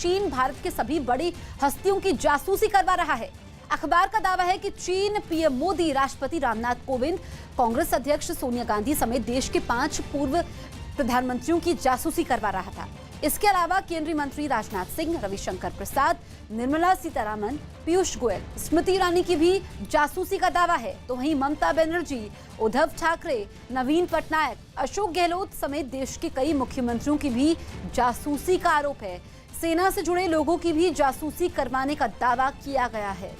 चीन भारत के सभी बड़ी हस्तियों की जासूसी करवा रहा है। अखबार का दावा है कि चीन पीएम मोदी, राष्ट्रपति रामनाथ कोविंद, कांग्रेस अध्यक्ष सोनिया गांधी समेत देश के 5 पूर्व प्रधानमंत्रियों की जासूसी करवा रहा था। इसके अलावा केंद्रीय मंत्री राजनाथ सिंह, रविशंकर प्रसाद, निर्मला सीतारमण, पीयूष गोयल, स्मृति ईरानी की भी जासूसी का दावा है। तो वहीं ममता बनर्जी, उद्धव ठाकरे, नवीन पटनायक, अशोक गहलोत समेत देश के कई मुख्यमंत्रियों की भी जासूसी का आरोप है। सेना से जुड़े लोगों की भी जासूसी करवाने का दावा किया गया है।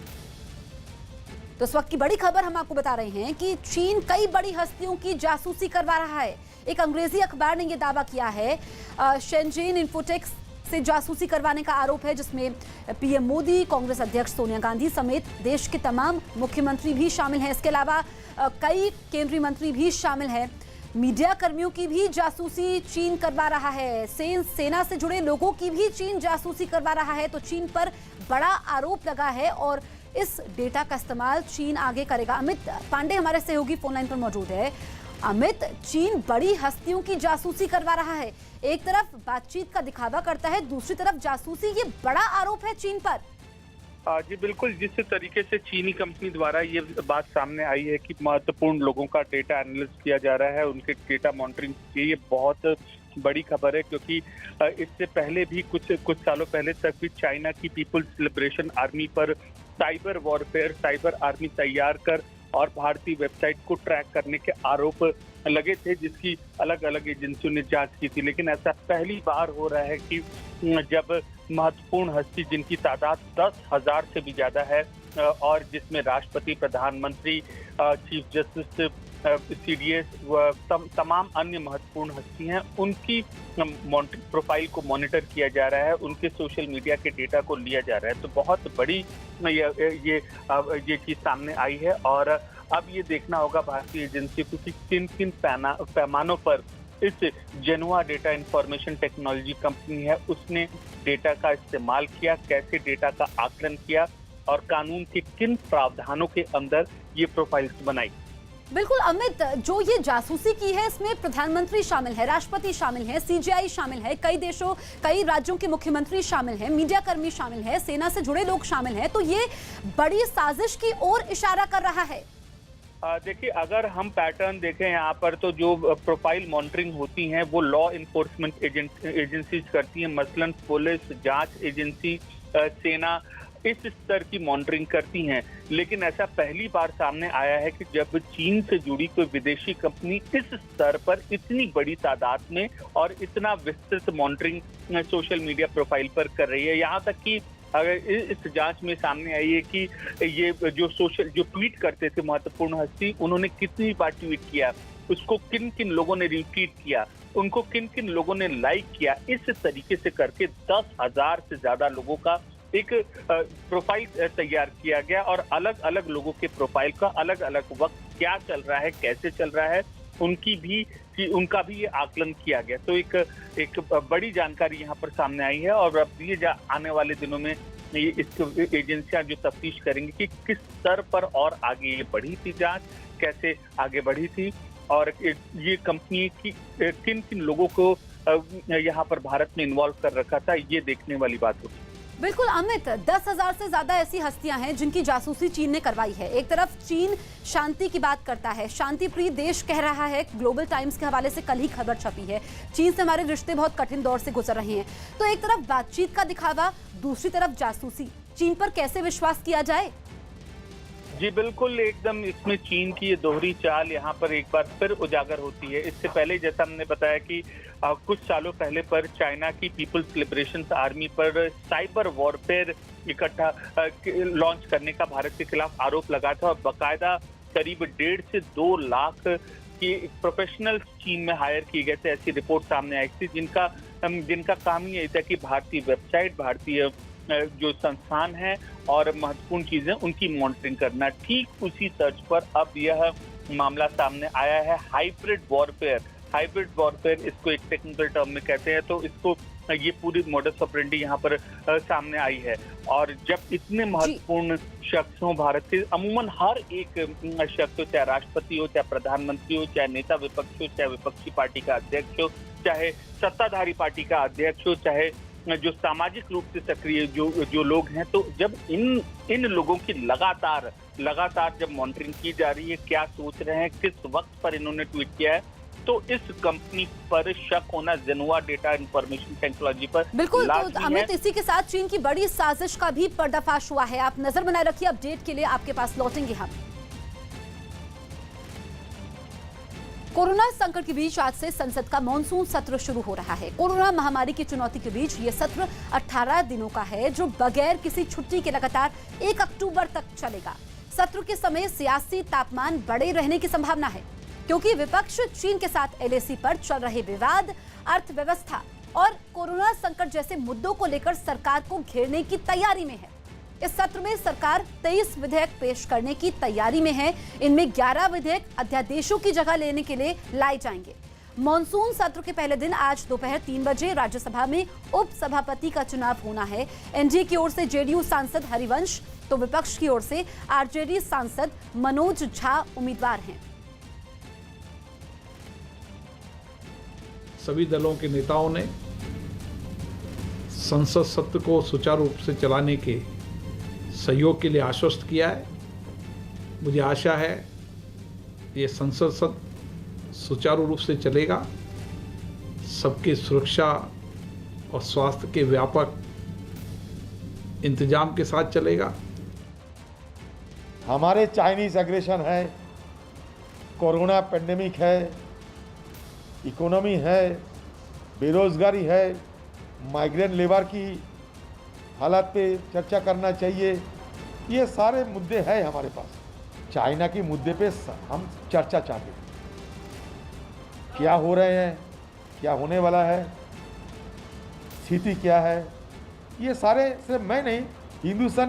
तो इस वक्त की बड़ी खबर हम आपको बता रहे हैं कि चीन कई बड़ी हस्तियों की जासूसी करवा रहा है। एक अंग्रेजी अखबार ने यह दावा किया है। शेनज़ेन इन्फोटेक्स से जासूसी करवाने का आरोप है, जिसमें पीएम मोदी, कांग्रेस अध्यक्ष सोनिया गांधी समेत देश के तमाम मुख्यमंत्री भी शामिल हैं। इसके अलावा कई केंद्रीय मंत्री भी शामिल हैं। मीडिया कर्मियों की भी जासूसी चीन करवा रहा है। सेना से जुड़े लोगों की भी चीन जासूसी करवा रहा है। तो चीन पर बड़ा आरोप लगा है और इस डेटा का इस्तेमाल चीन आगे करेगा। अमित पांडे हमारे सहयोगी फोन लाइन पर मौजूद है। अमित, चीन बड़ी हस्तियों की जासूसी करवा रहा है। एक तरफ बातचीत का दिखावा करता है, दूसरी तरफ जासूसी, ये बड़ा आरोप है चीन पर। जी बिल्कुल, जिस तरीके से चीनी कंपनी द्वारा ये बात सामने आई है कि महत्वपूर्ण लोगों का डेटा एनालिसिस किया जा रहा है, उनके डेटा मॉनिटरिंग की, ये बहुत बड़ी खबर है। क्योंकि इससे पहले भी कुछ सालों पहले तक भी चाइना की पीपुल्स लिबरेशन आर्मी पर साइबर वॉरफेयर, साइबर आर्मी तैयार कर और भारतीय वेबसाइट को ट्रैक करने के आरोप लगे थे, जिसकी अलग अलग एजेंसियों ने जांच की थी। लेकिन ऐसा पहली बार हो रहा है कि जब महत्वपूर्ण हस्ती, जिनकी तादाद 10,000 से भी ज्यादा है और जिसमें राष्ट्रपति, प्रधानमंत्री, चीफ जस्टिस, सीडीएस व तमाम अन्य महत्वपूर्ण हस्ती हैं, उनकी प्रोफाइल को मॉनिटर किया जा रहा है, उनके सोशल मीडिया के डेटा को लिया जा रहा है। तो बहुत बड़ी ये चीज सामने आई है और अब ये देखना होगा भारतीय एजेंसी को कि किन किन पैमानों पर इस जेनुआ डेटा इंफॉर्मेशन टेक्नोलॉजी कंपनी है, उसने डेटा का इस्तेमाल किया, कैसे डेटा का आकलन किया और कानून के किन प्रावधानों के अंदर ये प्रोफाइल्स बनाई। बिल्कुल अमित, जो ये जासूसी की है इसमें प्रधानमंत्री शामिल है, राष्ट्रपति शामिल है, सीजीआई शामिल है, कई राज्यों के मुख्यमंत्री शामिल हैं, मीडिया कर्मी शामिल है, सेना से जुड़े लोग शामिल हैं। तो ये बड़ी साजिश की ओर इशारा कर रहा है। देखिए, अगर हम पैटर्न देखें यहाँ पर, तो जो प्रोफाइल मॉनिटरिंग होती हैं वो लॉ इन्फोर्समेंट एजेंसीज करती हैं, मसलन पुलिस, जांच एजेंसी, सेना इस स्तर की मॉनिटरिंग करती हैं। लेकिन ऐसा पहली बार सामने आया है कि जब चीन से जुड़ी कोई विदेशी कंपनी इस स्तर पर इतनी बड़ी तादाद में और इतना विस्तृत मॉनिटरिंग सोशल मीडिया प्रोफाइल पर कर रही है। यहाँ तक कि अगर इस जांच में सामने आई है कि ये जो ट्वीट करते थे महत्वपूर्ण हस्ती, उन्होंने कितनी बार ट्वीट किया, उसको किन किन लोगों ने रीट्वीट किया, उनको किन किन लोगों ने लाइक किया, इस तरीके से करके 10,000 से ज्यादा लोगों का एक प्रोफाइल तैयार किया गया और अलग अलग लोगों के प्रोफाइल का अलग अलग वक्त क्या चल रहा है, कैसे चल रहा है, उनका भी ये आकलन किया गया। तो एक बड़ी जानकारी यहाँ पर सामने आई है और अब ये आने वाले दिनों में ये एजेंसियां जो तफ्तीश करेंगी कि किस स्तर पर और आगे ये बढ़ी थी जांच, कैसे आगे बढ़ी थी और ये कंपनी की किन किन लोगों को यहाँ पर भारत में इन्वॉल्व कर रखा था, ये देखने वाली बात होगी। बिल्कुल अमित, 10,000 से ज्यादा ऐसी हस्तियां हैं जिनकी जासूसी चीन ने करवाई है। एक तरफ चीन शांति की बात करता है, शांति प्रिय देश कह रहा है। ग्लोबल टाइम्स के हवाले से कल ही खबर छपी है, चीन से हमारे रिश्ते बहुत कठिन दौर से गुजर रहे हैं। तो एक तरफ बातचीत का दिखावा, दूसरी तरफ जासूसी, चीन पर कैसे विश्वास किया जाए? जी बिल्कुल, एकदम इसमें चीन की ये दोहरी चाल यहाँ पर एक बार फिर उजागर होती है। इससे पहले जैसा हमने बताया कि कुछ सालों पहले पर चाइना की पीपुल्स लिबरेशन आर्मी पर साइबर वॉरफेयर इकट्ठा लॉन्च करने का भारत के खिलाफ आरोप लगा था और बाकायदा करीब 1.5 से 2 लाख की प्रोफेशनल चीन में हायर किए गए थे। ऐसी रिपोर्ट सामने आई थी जिनका काम ये था कि भारतीय वेबसाइट, भारतीय जो संस्थान है और महत्वपूर्ण चीजें उनकी मॉनिटरिंग करना। ठीक उसी सर्च पर अब यह मामला सामने आया है, हाइब्रिड वॉरफेयर इसको एक टेक्निकल टर्म में कहते हैं। तो इसको ये पूरी मॉडस ऑपरेंडी यहाँ पर सामने आई है और जब इतने महत्वपूर्ण शख्स हों भारत से, अमूमन हर एक शख्स हो, चाहे राष्ट्रपति हो, चाहे प्रधानमंत्री हो, चाहे नेता विपक्ष हो, चाहे विपक्षी पार्टी का अध्यक्ष हो, चाहे सत्ताधारी पार्टी का अध्यक्ष हो, चाहे जो सामाजिक रूप से सक्रिय जो लोग हैं, तो जब इन लोगों की लगातार जब मॉनिटरिंग की जा रही है, क्या सोच रहे हैं, किस वक्त पर इन्होंने ट्वीट किया है, तो इस कंपनी पर शक होना जेनुआ डेटा इंफॉर्मेशन टेक्नोलॉजी पर बिल्कुल। तो लाजमी है। अमित, इसी के साथ चीन की बड़ी साजिश का भी पर्दाफाश हुआ है। आप नजर बनाए रखिए, अपडेट के लिए आपके पास लौटेंगे हम। कोरोना संकट के बीच आज से संसद का मॉनसून सत्र शुरू हो रहा है। कोरोना महामारी की चुनौती के बीच ये सत्र 18 दिनों का है, जो बगैर किसी छुट्टी के लगातार 1 अक्टूबर तक चलेगा। सत्र के समय सियासी तापमान बढ़े रहने की संभावना है, क्योंकि विपक्ष चीन के साथ एलएसी पर चल रहे विवाद, अर्थव्यवस्था और कोरोना संकट जैसे मुद्दों को लेकर सरकार को घेरने की तैयारी में है। इस सत्र में सरकार 23 विधेयक पेश करने की तैयारी में है। इनमें 11 विधेयक अध्यादेशों की जगह लेने के लिए लाए जाएंगे। मॉनसून सत्र के पहले दिन आज दोपहर 3 बजे राज्यसभा में उप सभापति का चुनाव होना है। एनडीए की ओर से जेडीयू सांसद हरिवंश, तो विपक्ष की ओर से आरजेडी सांसद मनोज झा उम्मीदवार हैं। सभी दलों के नेताओं ने संसद सत्र को सुचारू रूप से चलाने के सहयोग के लिए आश्वस्त किया है। मुझे आशा है ये संसद सत्र सुचारू रूप से चलेगा, सबकी सुरक्षा और स्वास्थ्य के व्यापक इंतजाम के साथ चलेगा। हमारे चाइनीज एग्रेशन है, कोरोना पेंडेमिक है, इकोनॉमी है, बेरोजगारी है, माइग्रेंट लेबर की हालात पे चर्चा करना चाहिए। ये सारे मुद्दे हैं हमारे पास। चाइना के मुद्दे पे हम चर्चा चाहते हैं, क्या हो रहे हैं, क्या होने वाला है, स्थिति क्या है, ये सारे सिर्फ मैं नहीं, हिंदुस्तान